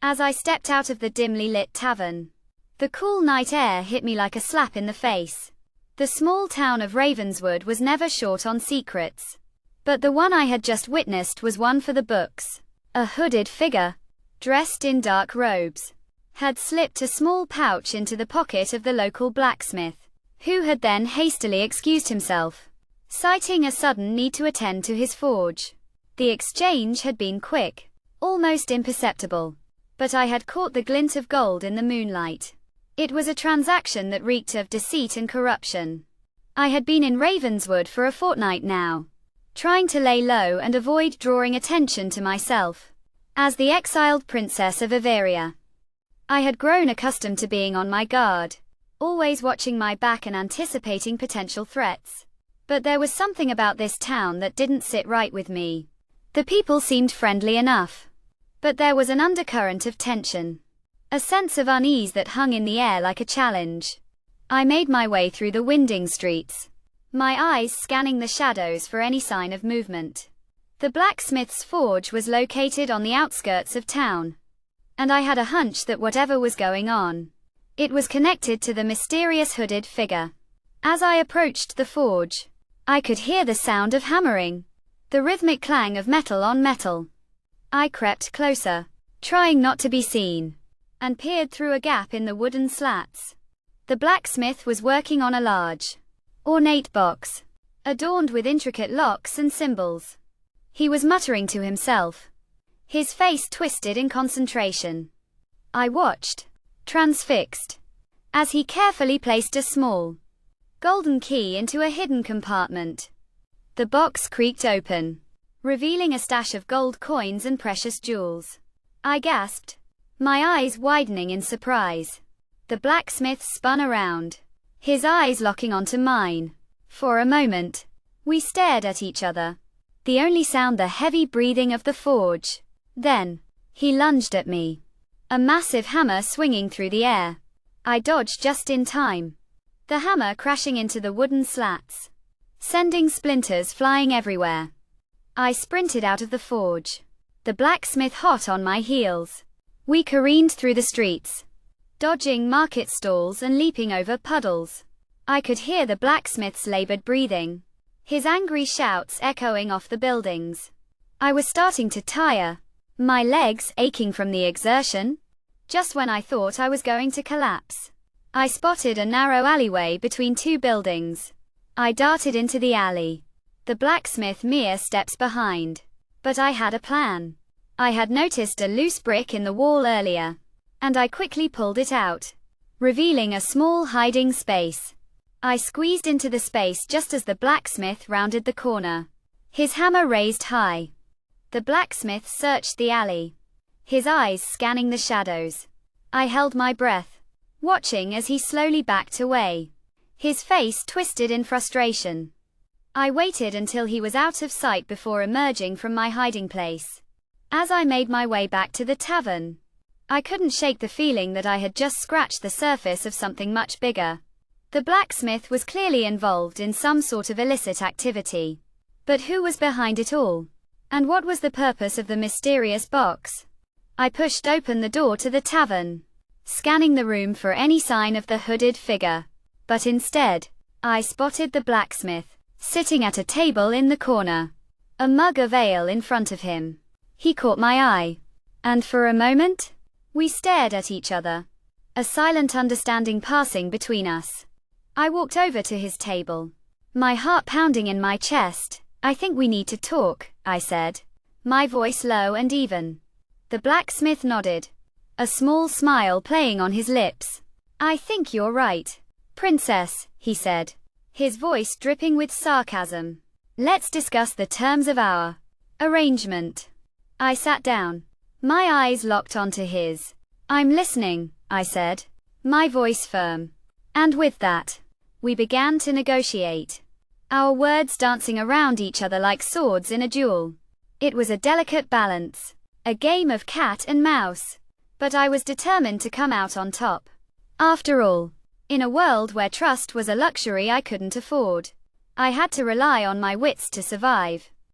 as I stepped out of the dimly lit tavern. The cool night air hit me like a slap in the face. The small town of Ravenswood was never short on secrets. But the one I had just witnessed was one for the books. A hooded figure, dressed in dark robes, had slipped a small pouch into the pocket of the local blacksmith, who had then hastily excused himself, citing a sudden need to attend to his forge. The exchange had been quick, almost imperceptible, but I had caught the glint of gold in the moonlight. It was a transaction that reeked of deceit and corruption. I had been in Ravenswood for a fortnight now, trying to lay low and avoid drawing attention to myself. As the exiled princess of Bavaria, I had grown accustomed to being on my guard, always watching my back and anticipating potential threats. But there was something about this town that didn't sit right with me. The people seemed friendly enough, but there was an undercurrent of tension, a sense of unease that hung in the air like a challenge. I made my way through the winding streets, my eyes scanning the shadows for any sign of movement. The blacksmith's forge was located on the outskirts of town, and I had a hunch that whatever was going on, it was connected to the mysterious hooded figure. As I approached the forge, I could hear the sound of hammering, the rhythmic clang of metal on metal. I crept closer, trying not to be seen, and peered through a gap in the wooden slats. The blacksmith was working on a large, ornate box, adorned with intricate locks and symbols. He was muttering to himself, his face twisted in concentration. I watched, transfixed, as he carefully placed a small, golden key into a hidden compartment. The box creaked open, revealing a stash of gold coins and precious jewels. I gasped, my eyes widening in surprise. The blacksmith spun around, his eyes locking onto mine. For a moment, we stared at each other, the only sound the heavy breathing of the forge. Then, he lunged at me, a massive hammer swinging through the air. I dodged just in time, the hammer crashing into the wooden slats, sending splinters flying everywhere. I sprinted out of the forge, the blacksmith hot on my heels. We careened through the streets, dodging market stalls and leaping over puddles. I could hear the blacksmith's labored breathing, his angry shouts echoing off the buildings. I was starting to tire, my legs aching from the exertion. Just when I thought I was going to collapse, I spotted a narrow alleyway between two buildings. I darted into the alley, the blacksmith mere steps behind. But I had a plan. I had noticed a loose brick in the wall earlier, and I quickly pulled it out, revealing a small hiding space. I squeezed into the space just as the blacksmith rounded the corner, his hammer raised high. The blacksmith searched the alley, his eyes scanning the shadows. I held my breath, watching as he slowly backed away, his face twisted in frustration. I waited until he was out of sight before emerging from my hiding place. As I made my way back to the tavern, I couldn't shake the feeling that I had just scratched the surface of something much bigger. The blacksmith was clearly involved in some sort of illicit activity. But who was behind it all? And what was the purpose of the mysterious box? I pushed open the door to the tavern, scanning the room for any sign of the hooded figure. But instead, I spotted the blacksmith, sitting at a table in the corner, a mug of ale in front of him. He caught my eye, and for a moment, we stared at each other, a silent understanding passing between us. I walked over to his table, my heart pounding in my chest. I think we need to talk, I said, my voice low and even. The blacksmith nodded, a small smile playing on his lips. I think you're right, princess, he said, his voice dripping with sarcasm. Let's discuss the terms of our arrangement. I sat down, my eyes locked onto his. I'm listening, I said, my voice firm. And with that, we began to negotiate, our words dancing around each other like swords in a duel. It was a delicate balance, a game of cat and mouse, but I was determined to come out on top. After all, in a world where trust was a luxury I couldn't afford, I had to rely on my wits to survive.